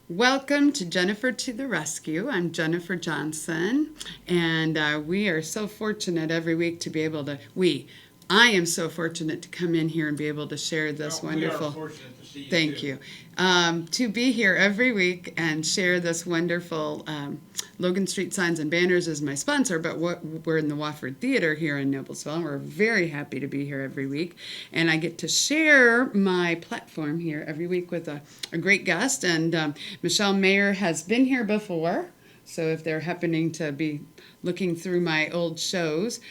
Welcome to Jennifer to the Rescue. I'm Jennifer Johnson, and we are so fortunate every week to be able to. I am so fortunate to come in here and be able to share this wonderful. We are fortunate to see you. Thank too. you. To be here every week and share this wonderful. Logan Street Signs and Banners is my sponsor, but we're in the Wofford Theater here in Noblesville. We're very happy to be here every week, and I get to share my platform here every week with a great guest. And Michelle Mayer has been here before, so if they're happening to be looking through my old shows,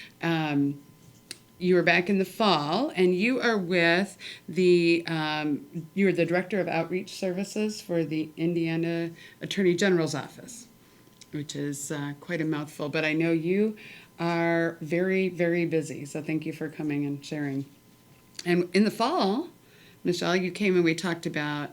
you were back in the fall, and you are with you are the Director of Outreach Services for the Indiana Attorney General's Office, which is quite a mouthful, but I know you are very, very busy, so thank you for coming and sharing. And in the fall, Michelle, you came and we talked about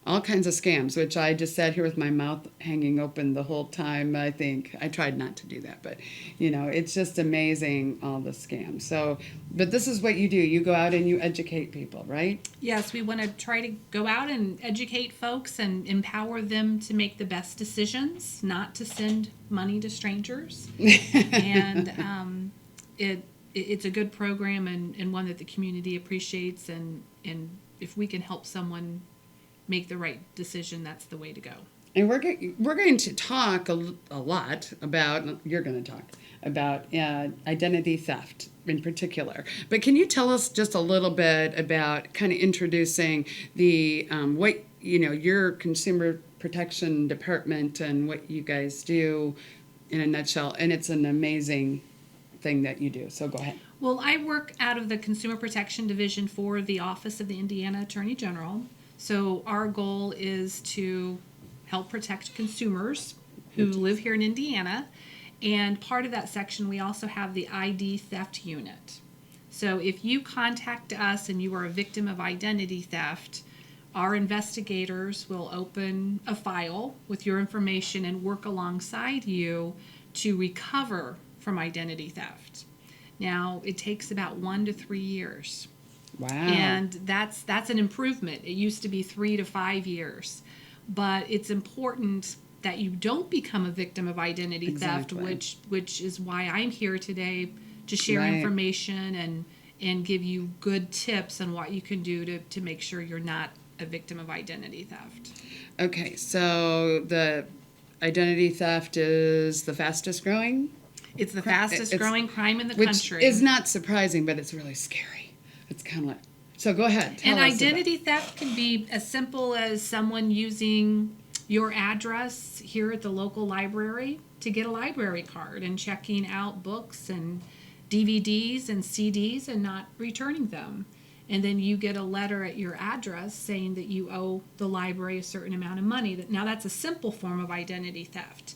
all kinds of scams, which I just sat here with my mouth hanging open the whole time. I think I tried not to do that, but it's just amazing, all the scams. So, but this is what you do. You go out and you educate people, right? Yes, we want to try to go out and educate folks and empower them to make the best decisions, not to send money to strangers. And it's a good program and one that the community appreciates. And if we can help someone make the right decision, that's the way to go. And we're going to talk a lot about, you're going to talk about identity theft in particular. But can you tell us just a little bit about kind of introducing the, your Consumer Protection Department and what you guys do in a nutshell? And it's an amazing thing that you do. So go ahead. Well, I work out of the Consumer Protection Division for the Office of the Indiana Attorney General. So our goal is to help protect consumers who live here in Indiana. And part of that section, we also have the ID theft unit. So if you contact us and you are a victim of identity theft, our investigators will open a file with your information and work alongside you to recover from identity theft. Now, it takes about 1 to 3 years. Wow. And that's an improvement. It used to be 3 to 5 years. But it's important that you don't become a victim of identity theft, which is why I'm here today to share information and give you good tips on what you can do to make sure you're not a victim of identity theft. Okay, so the identity theft is the fastest growing? It's the fastest growing crime in the which country. Which is not surprising, but it's really scary. It's kind of like, so go ahead. And identity theft can be as simple as someone using your address here at the local library to get a library card and checking out books and DVDs and CDs and not returning them. And then you get a letter at your address saying that you owe the library a certain amount of money. Now that's a simple form of identity theft.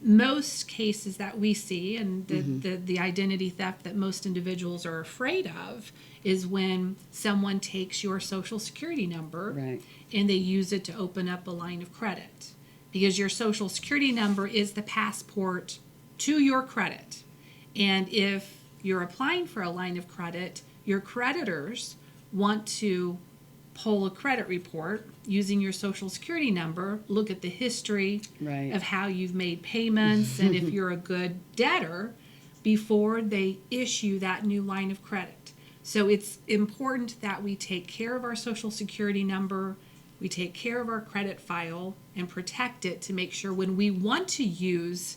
Most cases that we see, and the identity theft that most individuals are afraid of, is when someone takes your social security number and they use it to open up a line of credit. Because your social security number is the passport to your credit. And if you're applying for a line of credit, your creditors want to pull a credit report using your social security number, look at the history of how you've made payments and if you're a good debtor before they issue that new line of credit. So it's important that we take care of our social security number, we take care of our credit file and protect it to make sure when we want to use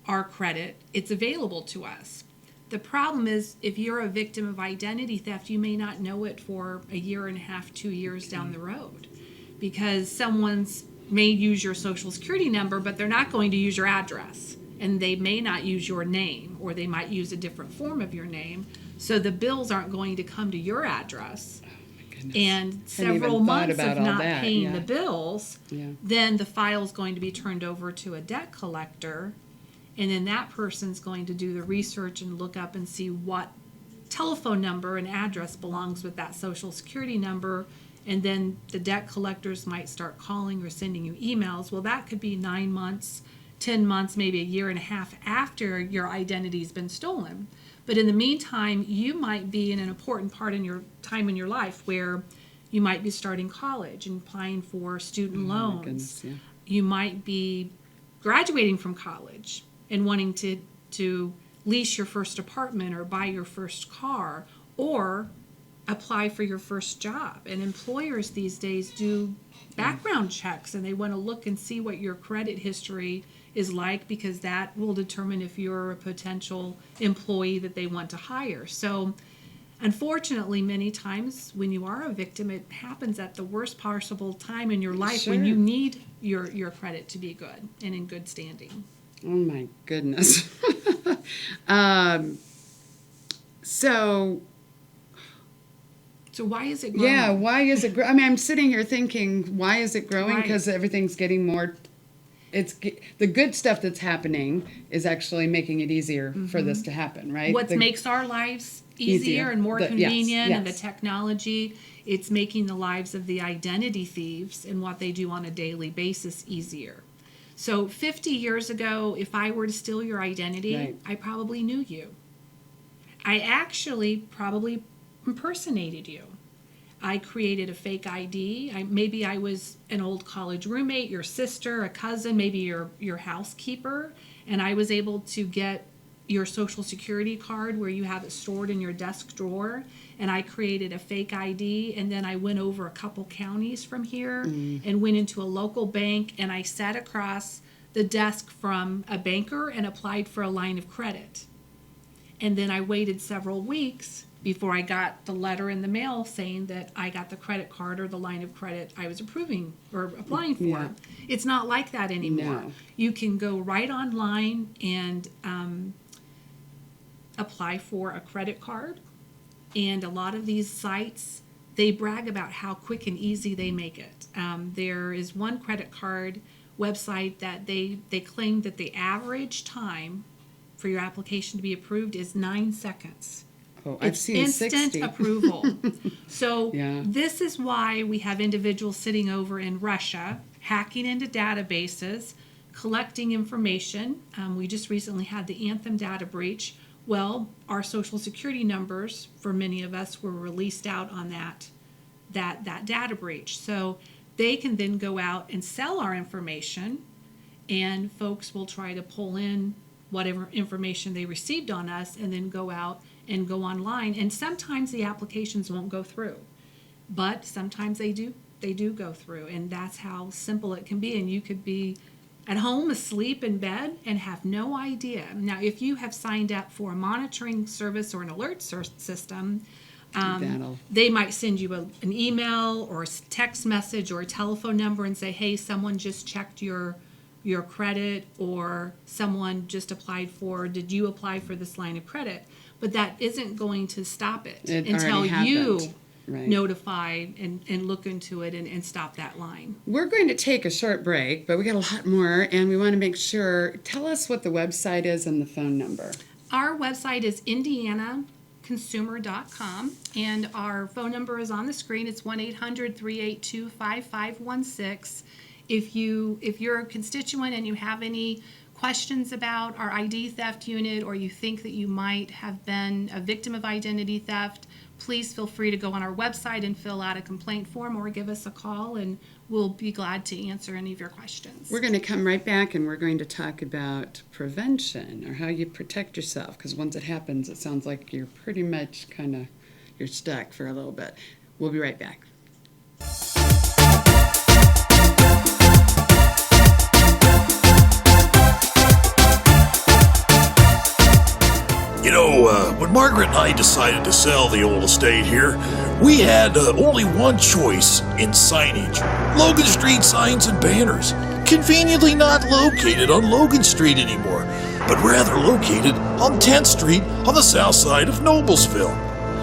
our credit, it's available to us. The problem is if you're a victim of identity theft, you may not know it for a year and a half, 2 years down the road, because someone's may use your social security number, but they're not going to use your address, and they may not use your name, or they might use a different form of your name. So the bills aren't going to come to your address. And several months of not paying the bills, then the file is going to be turned over to a debt collector. And then that person's going to do the research and look up and see what telephone number and address belongs with that social security number. And then the debt collectors might start calling or sending you emails. Well, that could be 9 months, 10 months, maybe a year and a half after your identity's been stolen. But in the meantime, you might be in an important part in your time in your life where You might be starting college and applying for student Oh, my loans. goodness, yeah. You might be graduating from college and wanting to lease your first apartment or buy your first car or apply for your first job. And employers these days do background checks, and they want to look and see what your credit history is like, because that will determine if you're a potential employee that they want to hire. So unfortunately, many times when you are a victim, it happens at the worst possible time in your life when Sure. you need your credit to be good and in good standing. Oh my goodness. So So why is it growing? yeah, why is it? I mean, I'm sitting here thinking, why is it growing? Right. Because everything's getting more. The good stuff that's happening is actually making it easier for this to happen, right? What The- makes our lives easier and more Yes, convenient, and the yes. technology, it's making the lives of the identity thieves and what they do on a daily basis easier. So 50 years ago, if I were to steal your identity, Right. I probably knew you. I actually probably impersonated you. I created a fake ID. Maybe I was an old college roommate, your sister, a cousin, maybe your housekeeper, and I was able to get your social security card where you have it stored in your desk drawer, and I created a fake ID, and then I went over a couple counties from here and went into a local bank, and I sat across the desk from a banker and applied for a line of credit. And then I waited several weeks before I got the letter in the mail saying that I got the credit card or the line of credit I was approving or applying for. Yeah. It's not like that anymore. No. You can go right online and apply for a credit card. And a lot of these sites, they brag about how quick and easy they make it. There is one credit card website that they claim that the average time for your application to be approved is 9 seconds. Oh, I've It's seen instant 60. approval. So Yeah. this is why we have individuals sitting over in Russia, hacking into databases, collecting information. We just recently had the Anthem data breach. Well, our social security numbers for many of us were released out on that data breach. So they can then go out and sell our information, and folks will try to pull in whatever information they received on us and then go out and go online. And sometimes the applications won't go through, but sometimes they do go through, and that's how simple it can be. And you could be at home asleep in bed and have no idea. Now, if you have signed up for a monitoring service or an alert system, That'll- they might send you an email or a text message or a telephone number and say, hey, someone just checked your credit, or someone just applied for, did you apply for this line of credit? But that isn't going to stop it It until already you happened. Right. notify and look into it and stop that line. We're going to take a short break, but we got a lot more, and we want to make sure. Tell us what the website is and the phone number. Our website is indianaconsumer.com, and our phone number is on the screen. It's 1-800-382-5516. If you're a constituent and you have any questions about our ID theft unit, or you think that you might have been a victim of identity theft, please feel free to go on our website and fill out a complaint form or give us a call, and we'll be glad to answer any of your questions. We're going to come right back, and we're going to talk about prevention, or how you protect yourself, because once it happens, it sounds like you're pretty much you're stuck for a little bit. We'll be right back. You know, when Margaret and I decided to sell the old estate here, we had only one choice in signage: Logan Street Signs and Banners. Conveniently not located on Logan Street anymore, but rather located on 10th Street on the south side of Noblesville.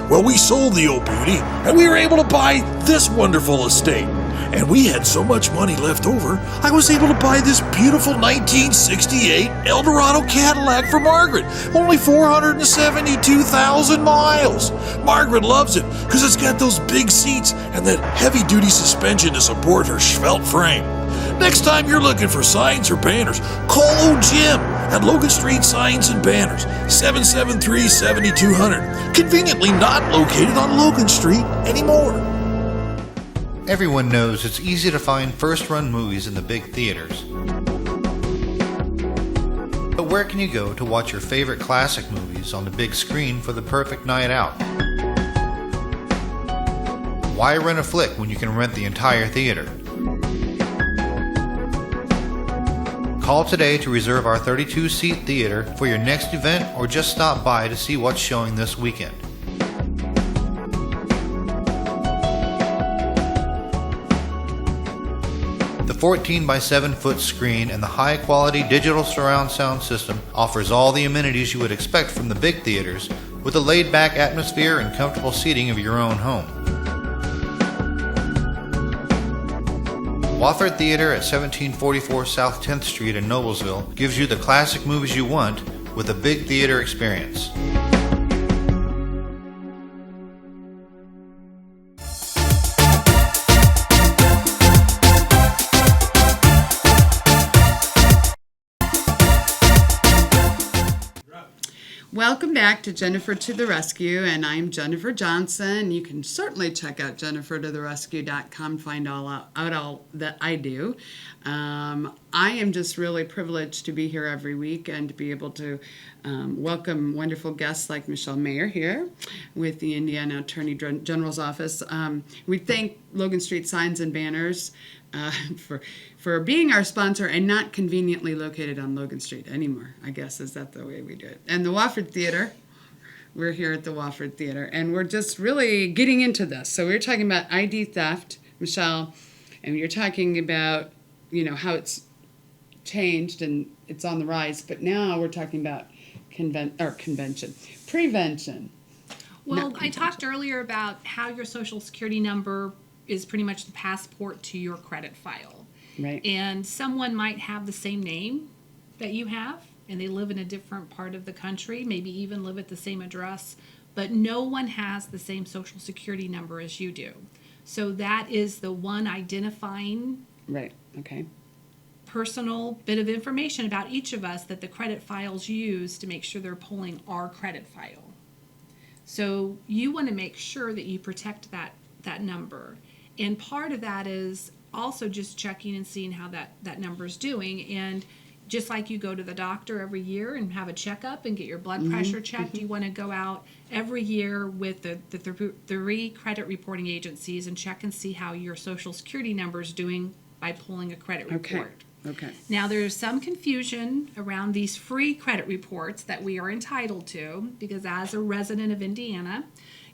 Well, we sold the old beauty, and we were able to buy this wonderful estate. And we had so much money left over, I was able to buy this beautiful 1968 Eldorado Cadillac for Margaret. Only 472,000 miles. Margaret loves it because it's got those big seats and that heavy-duty suspension to support her svelte frame. Next time you're looking for signs or banners, call old Jim at Logan Street Signs and Banners, 773-7200. Conveniently not located on Logan Street anymore. Everyone knows it's easy to find first-run movies in the big theaters. But where can you go to watch your favorite classic movies on the big screen for the perfect night out? Why rent a flick when you can rent the entire theater? Call today to reserve our 32-seat theater for your next event, or just stop by to see what's showing this weekend. The 14 by 7 foot screen and the high quality digital surround sound system offers all the amenities you would expect from the big theaters, with a laid back atmosphere and comfortable seating of your own home. Wofford Theater at 1744 South 10th Street in Noblesville gives you the classic movies you want with a big theater experience. Welcome back to Jennifer to the Rescue, and I'm Jennifer Johnson. You can certainly check out jennifertotherescue.com, find out all that I do. I am just really privileged to be here every week and to be able to welcome wonderful guests like Michelle Mayer here with the Indiana Attorney General's Office. We thank Logan Street Signs and Banners for being our sponsor and not conveniently located on Logan Street anymore, I guess. Is that the way we do it? And the Wofford Theater, we're here at the Wofford Theater, and we're just really getting into this. So we're talking about ID theft, Michelle, and you're talking about, how it's changed and it's on the rise, but now we're talking about prevention. Well, I talked earlier about how your social security number is pretty much the passport to your credit file. Right. And someone might have the same name that you have, and they live in a different part of the country, maybe even live at the same address, but no one has the same social security number as you do. So that is the one identifying Right. Okay. personal bit of information about each of us that the credit files use to make sure they're pulling our credit file. So you want to make sure that you protect that number. And part of that is also just checking and seeing how that number's doing. And just like you go to the doctor every year and have a checkup and get your blood pressure checked, you want to go out every year with the three credit reporting agencies and check and see how your social security number is doing by pulling a credit report. Okay. Now, there's some confusion around these free credit reports that we are entitled to, because as a resident of Indiana,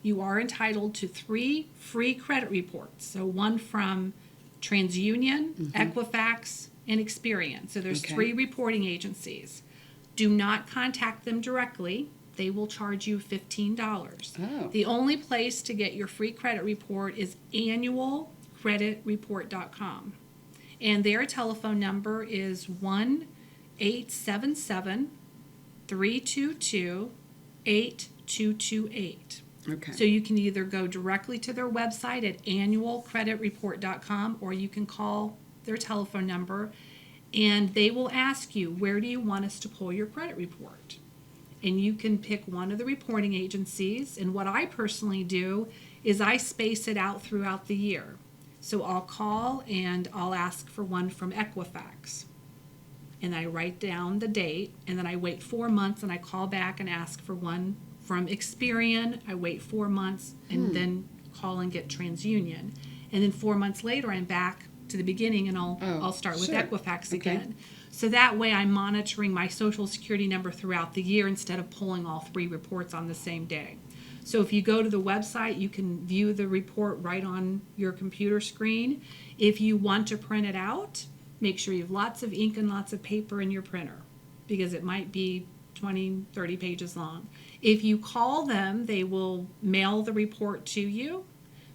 you are entitled to 3 free credit reports. So one from TransUnion, Equifax, and Experian. So there's 3 reporting agencies. Do not contact them directly. They will charge you $15. Oh. The only place to get your free credit report is annualcreditreport.com. And their telephone number is 1-877-322-8228. Okay. So you can either go directly to their website at annualcreditreport.com, or you can call their telephone number, and they will ask you, where do you want us to pull your credit report? And you can pick one of the reporting agencies. And what I personally do is I space it out throughout the year. So I'll call and I'll ask for one from Equifax. And I write down the date, and then I wait 4 months and I call back and ask for one from Experian. I wait 4 months and then call and get TransUnion. And then 4 months later I'm back to the beginning and I'll start with sure. Equifax Okay. again. So that way I'm monitoring my social security number throughout the year instead of pulling all 3 reports on the same day. So if you go to the website, you can view the report right on your computer screen. If you want to print it out, make sure you have lots of ink and lots of paper in your printer, because it might be 20, 30 pages long. If you call them, they will mail the report to you.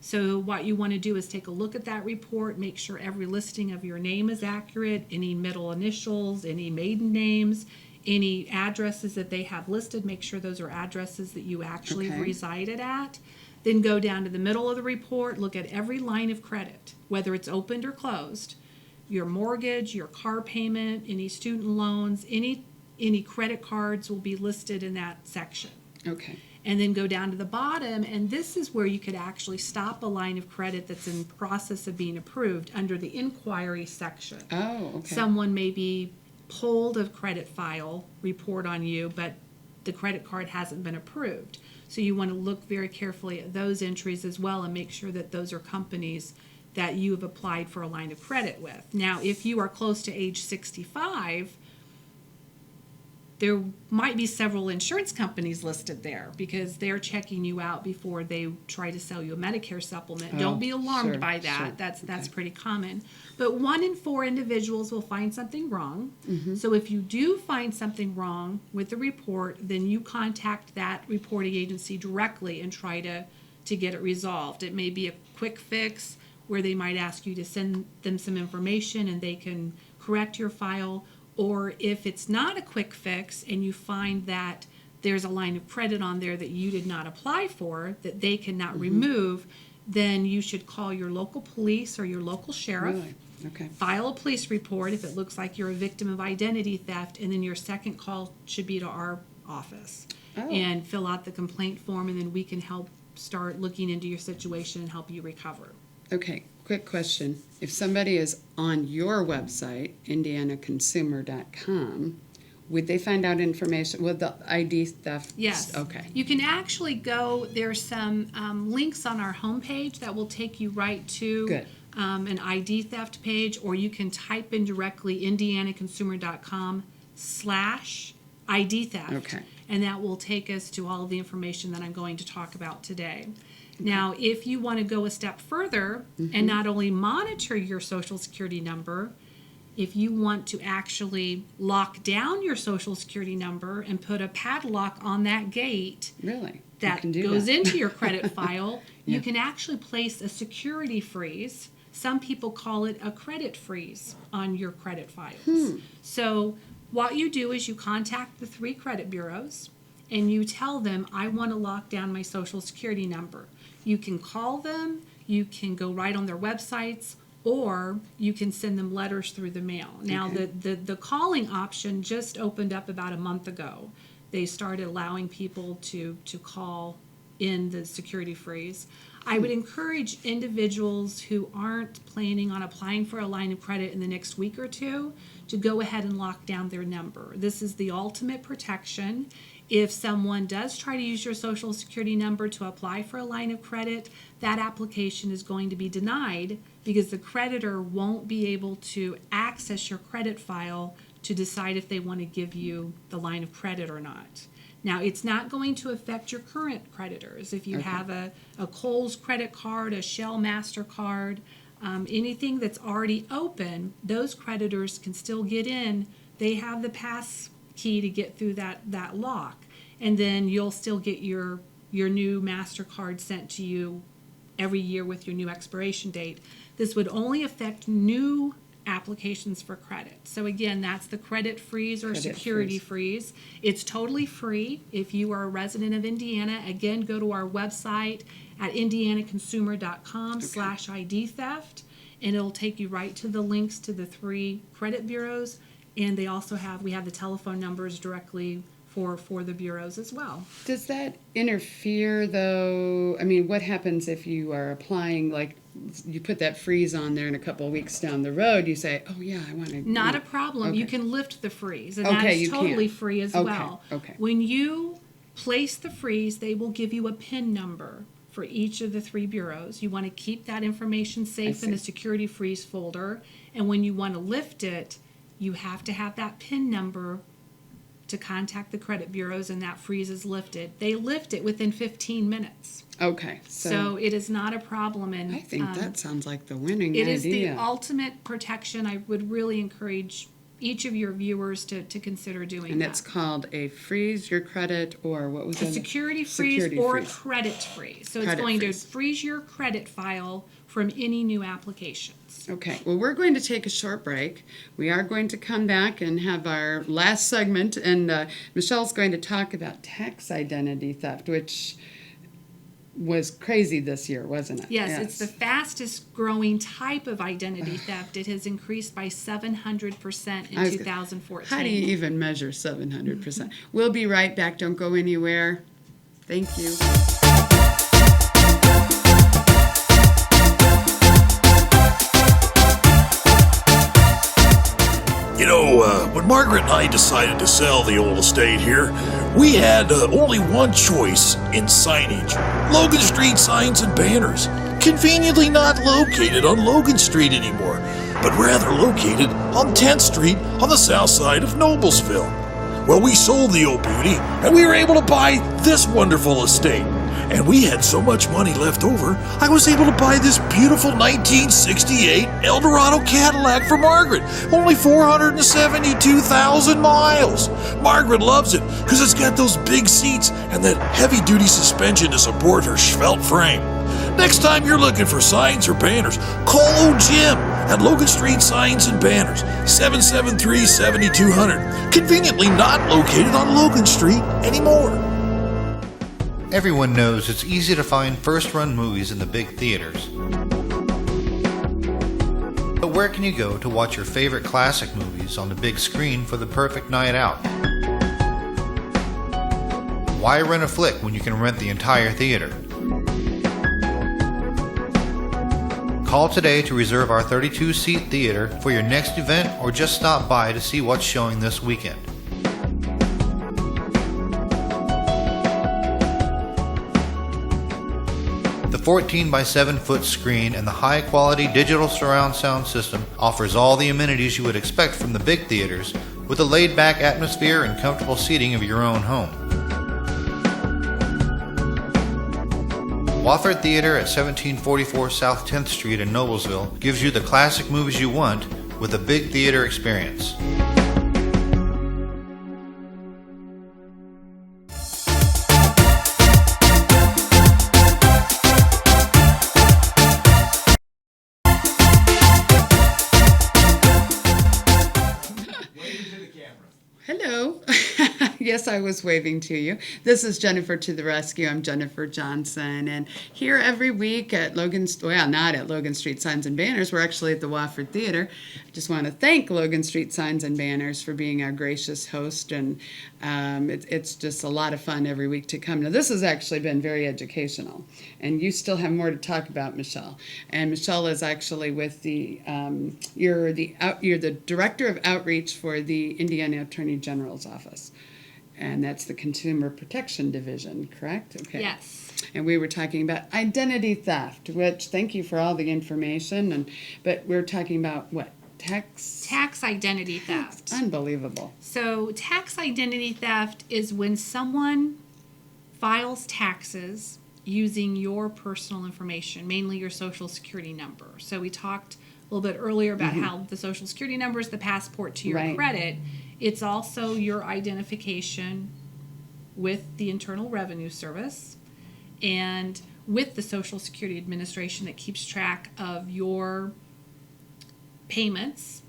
So what you want to do is take a look at that report, make sure every listing of your name is accurate, any middle initials, any maiden names, any addresses that they have listed, make sure those are addresses that you actually resided at. Then go down to the middle of the report, look at every line of credit, whether it's opened or closed, your mortgage, your car payment, any student loans, any credit cards will be listed in that section. Okay. and then go down to the bottom, and this is where you could actually stop a line of credit that's in process of being approved under the inquiry section. Oh, okay. Someone may be pulled a credit file report on you, but the credit card hasn't been approved. So you want to look very carefully at those entries as well and make sure that those are companies that you have applied for a line of credit with. Now, if you are close to age 65, there might be several insurance companies listed there because they're checking you out before they try to sell you a Medicare supplement. Oh, Don't be alarmed sure, by that. sure. That's Okay. pretty common. But 1 in 4 individuals will find something wrong. Mm-hmm. So if you do find something wrong with the report, then you contact that reporting agency directly and try to get it resolved. It may be a quick fix where they might ask you to send them some information and they can correct your file. Or if it's not a quick fix and you find that there's a line of credit on there that you did not apply for, that they cannot remove, then you should call your local police or your local sheriff. Really? Okay. File a police report if it looks like you're a victim of identity theft, and then your second call should be to our office. Oh. And fill out the complaint form, and then we can help start looking into your situation and help you recover. Okay, quick question. If somebody is on your website, indianaconsumer.com, would they find out information with the ID theft? Yes. Okay. You can actually go, there's some links on our homepage that will take you right to Good. an ID theft page, or you can type in directly indianaconsumer.com/ID theft. Okay. And that will take us to all of the information that I'm going to talk about today. Now, if you want to go a step further and not only monitor your Social Security number, if you want to actually lock down your Social Security number and put a padlock on that gate Really? You that can do goes that. into your credit file, Yeah. you can actually place a security freeze. Some people call it a credit freeze on your credit files. So what you do is you contact the 3 credit bureaus and you tell them, I want to lock down my Social Security number. You can call them, you can go right on their websites, or you can send them letters through the mail. Now, Okay. the calling option just opened up about a month ago. They started allowing people to call in the security freeze. I would encourage individuals who aren't planning on applying for a line of credit in the next week or two to go ahead and lock down their number. This is the ultimate protection. If someone does try to use your Social Security number to apply for a line of credit, that application is going to be denied because the creditor won't be able to access your credit file to decide if they want to give you the line of credit or not. Now, it's not going to affect your current creditors. If you have a Kohl's credit card, a Shell MasterCard, anything that's already open, those creditors can still get in. They have the pass key to get through that lock. And then you'll still get your new MasterCard sent to you every year with your new expiration date. This would only affect new applications for credit. So again, that's the credit freeze or Credit security freeze. It's totally free. If you are a resident of Indiana, again, go to our website at indianaconsumer.com/ID theft, and it'll take you right to the links to the 3 credit bureaus. And they also we have the telephone numbers directly for the bureaus as well. Does that interfere, though? I mean, what happens if you are applying, like, you put that freeze on there and a couple of weeks down the road, you say, oh, yeah, I want to... Not a problem. You Okay. can lift the freeze, and Okay, that is you totally can. free as Okay, well. okay. When you place the freeze, they will give you a PIN number for each of the 3 bureaus. You want to keep that information safe in a see. security freeze folder, and when you want to lift it, you have to have that PIN number to contact the credit bureaus, and that freeze is lifted. They lift it within 15 minutes. Okay, So it is not a problem. And I think that sounds like the winning it idea. is the ultimate protection. I would really encourage each of your viewers to consider doing And that. it's called a freeze your credit, or what was A it? security freeze Security or freeze. a credit freeze. So it's Credit going freeze. to freeze your credit file from any new applications. Okay, well, we're going to take a short break. We are going to come back and have our last segment, and Michelle's going to talk about tax identity theft, which was crazy this year, wasn't it? Yes, it's the fastest growing type of identity theft. It has increased by 700% in I was 2014. How do you even measure 700%? We'll be right back. Don't go anywhere. Thank you. You know, when Margaret and I decided to sell the old estate here, we had only one choice in signage: Logan Street Signs and Banners. Conveniently not located on Logan Street anymore, but rather located on 10th Street on the south side of Noblesville. Well, we sold the old beauty, and we were able to buy this wonderful estate. And we had so much money left over, I was able to buy this beautiful 1968 Eldorado Cadillac for Margaret. Only 472,000 miles. Margaret loves it because it's got those big seats and that heavy-duty suspension to support her svelte frame. Next time you're looking for signs or banners, call old Jim at Logan Street Signs and Banners, 773-7200. Conveniently not located on Logan Street anymore. Everyone knows it's easy to find first-run movies in the big theaters. But where can you go to watch your favorite classic movies on the big screen for the perfect night out? Why rent a flick when you can rent the entire theater? Call today to reserve our 32-seat theater for your next event, or just stop by to see what's showing this weekend. The 14 by 7 foot screen and the high quality digital surround sound system offers all the amenities you would expect from the big theaters, with a laid back atmosphere and comfortable seating of your own home. Wofford Theater at 1744 South 10th Street in Noblesville gives you the classic movies you want with a big theater experience. Hello. Yes, I was waving to you. This is Jennifer to the Rescue. I'm Jennifer Johnson, and here every week at not at Logan Street Signs and Banners. We're actually at the Wofford Theater. I just want to thank Logan Street Signs and Banners for being our gracious host, and it's just a lot of fun every week to come. Now, this has actually been very educational, and you still have more to talk about, Michelle. And Michelle is actually with you're the Director of Outreach for the Indiana Attorney General's Office. And that's the Consumer Protection Division, correct? Okay. Yes. And we were talking about identity theft, which, thank you for all the information, but we're talking about what? Tax Identity theft. Unbelievable. So tax identity theft is when someone files taxes using your personal information, mainly your social security number. So we talked a little bit earlier about how the social security number is the passport to your Right. credit. It's also your identification with the Internal Revenue Service and with the Social Security Administration that keeps track of your payments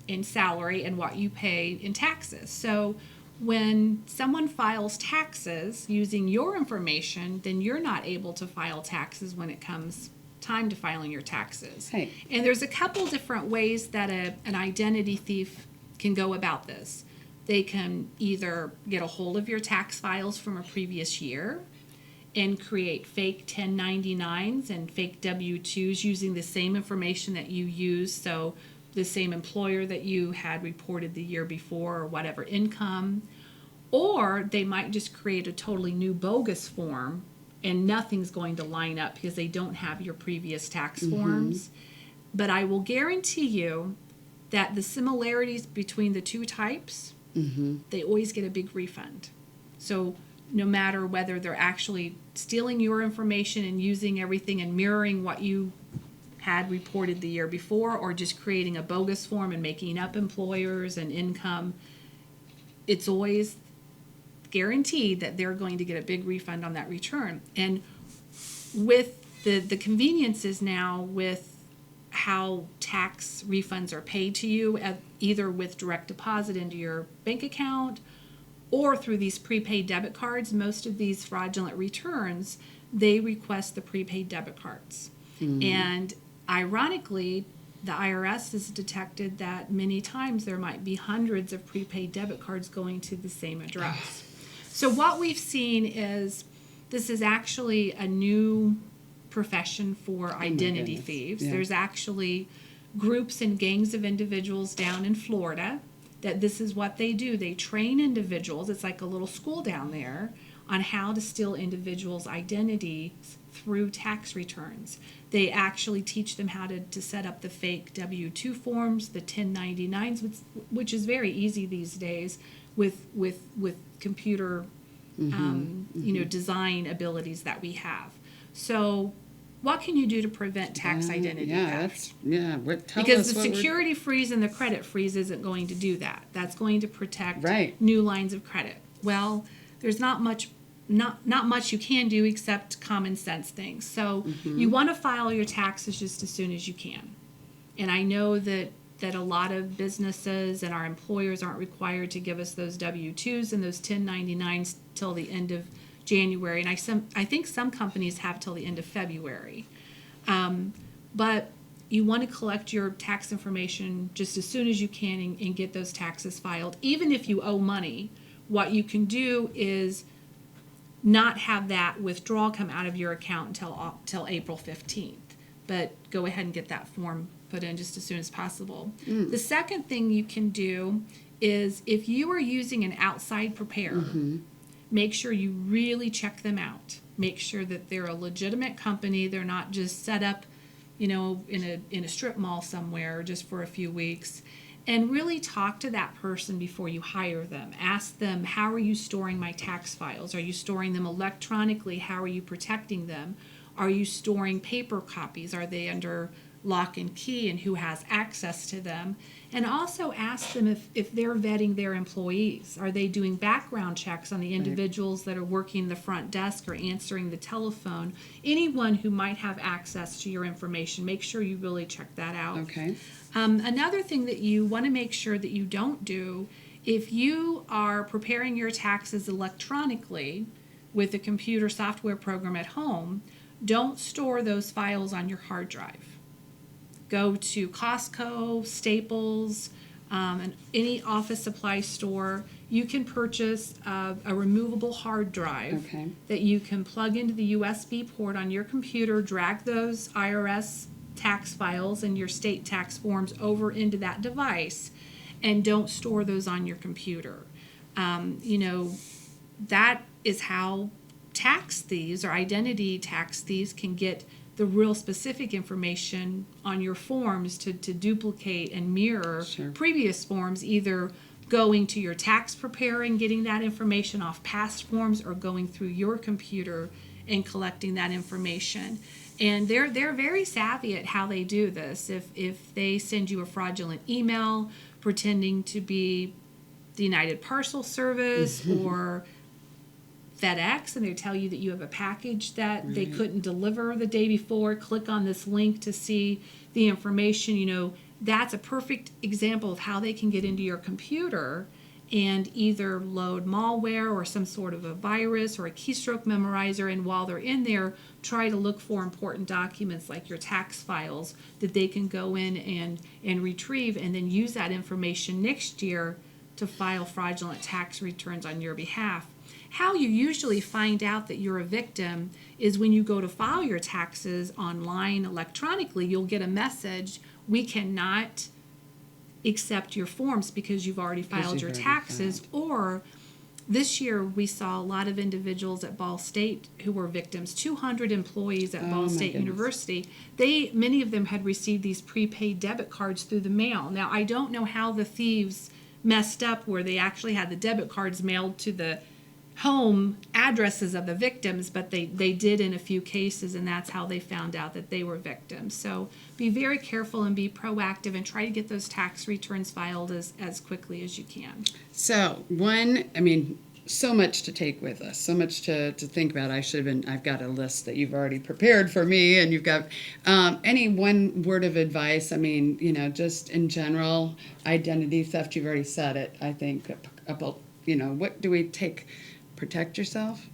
in salary and what you pay in taxes. So when someone files taxes using your information, then you're not able to file taxes when it comes time to filing your taxes. Hey. And there's a couple different ways that an identity thief can go about this. They can either get a hold of your tax files from a previous year and create fake 1099s and fake W-2s using the same information that you used, so the same employer that you had reported the year before or whatever income. Or they might just create a totally new bogus form and nothing's going to line up because they don't have your previous tax forms. But I will guarantee you that the similarities between the two types, they always get a big refund. So no matter whether they're actually stealing your information and using everything and mirroring what you had reported the year before, or just creating a bogus form and making up employers and income, it's always guaranteed that they're going to get a big refund on that return. And with the conveniences now with how tax refunds are paid to you, either with direct deposit into your bank account or through these prepaid debit cards, most of these fraudulent returns, they request the prepaid debit cards. And ironically, the IRS has detected that many times there might be hundreds of prepaid debit cards going to the same address. So what we've seen is This is actually a new profession for identity goodness. thieves. Yeah. There's actually groups and gangs of individuals down in Florida that this is what they do. They train individuals, it's like a little school down there, on how to steal individuals' identities through tax returns. They actually teach them how to set up the fake W-2 forms, the 1099s, which is very easy these days with computer design abilities that we have. So what can you do to prevent tax identity theft? Tell Because us the what we're- security freeze and the credit freeze isn't going to do that. That's going to protect Right. new lines of credit. Well, there's not much you can do except common sense things. So you want to file your taxes just as soon as you can. And I know that a lot of businesses and our employers aren't required to give us those W-2s and those 1099s till the end of January. And I think some companies have till the end of February. But you want to collect your tax information just as soon as you can and get those taxes filed. Even if you owe money, what you can do is not have that withdrawal come out of your account until April 15th. But go ahead and get that form put in just as soon as possible. The second thing you can do is if you are using an outside preparer, make sure you really check them out. Make sure that they're a legitimate company. They're not just set up, in a strip mall somewhere just for a few weeks. And really talk to that person before you hire them. Ask them, how are you storing my tax files? Are you storing them electronically? How are you protecting them? Are you storing paper copies? Are they under lock and key, and who has access to them? And also ask them if they're vetting their employees. Are they doing background checks on the individuals that are working the front desk or answering the telephone? Anyone who might have access to your information, make sure you really check that out. Okay. Another thing that you want to make sure that you don't do, if you are preparing your taxes electronically with a computer software program at home, don't store those files on your hard drive. Go to Costco, Staples, and any office supply store. You can purchase a removable hard drive that you can plug into the USB port on your computer, drag those IRS tax files and your state tax forms over into that device, and don't store those on your computer. That is how tax thieves or identity tax thieves can get the real specific information on your forms to duplicate and mirror previous forms, either going to your tax preparer and getting that information off past forms, or going through your computer and collecting that information. And they're very savvy at how they do this. If they send you a fraudulent email pretending to be the United Parcel Service or FedEx, and they tell you that you have a package that they couldn't deliver the day before, click on this link to see the information, that's a perfect example of how they can get into your computer and either load malware or some sort of a virus or a keystroke memorizer, and while they're in there, try to look for important documents like your tax files that they can go in and retrieve, and then use that information next year to file fraudulent tax returns on your behalf. How you usually find out that you're a victim is when you go to file your taxes online electronically, you'll get a message, we cannot accept your forms because you've already filed your taxes. Or this year we saw a lot of individuals at Ball State who were victims, 200 employees at Ball State University. Many of them had received these prepaid debit cards through the mail. Now, I don't know how the thieves messed up where they actually had the debit cards mailed to the home addresses of the victims, but they did in a few cases, and that's how they found out that they were victims. So be very careful and be proactive and try to get those tax returns filed as quickly as you can. So so much to take with us, so much to think about. I've got a list that you've already prepared for me, and you've got any one word of advice, just in general, identity theft, you've already said it, I think, about, what do we take? Protect yourself.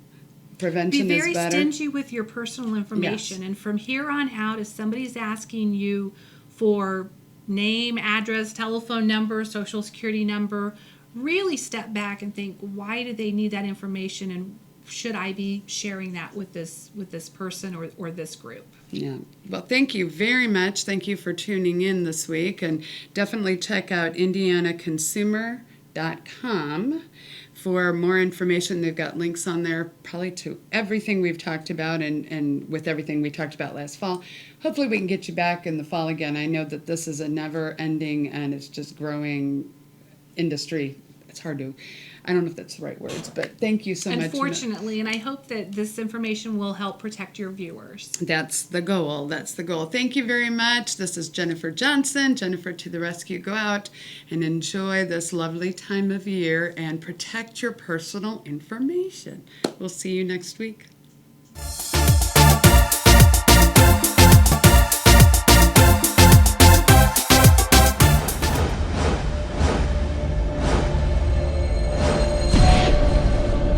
Prevention is better. Be very stingy with your personal information. Yes. And from here on out, if somebody's asking you for name, address, telephone number, social security number, really step back and think, why do they need that information, and should I be sharing that with this person or this group? Yeah. Well, thank you very much. Thank you for tuning in this week. And definitely check out indianaconsumer.com for more information. They've got links on there probably to everything we've talked about and with everything we talked about last fall. Hopefully we can get you back in the fall again. I know that this is a never ending and it's just growing industry. It's hard to, I don't know if that's the right words, but thank you so much. Unfortunately, and I hope that this information will help protect your viewers. That's the goal. That's the goal. Thank you very much. This is Jennifer Johnson. Jennifer to the rescue. Go out and enjoy this lovely time of year and protect your personal information. We'll see you next week.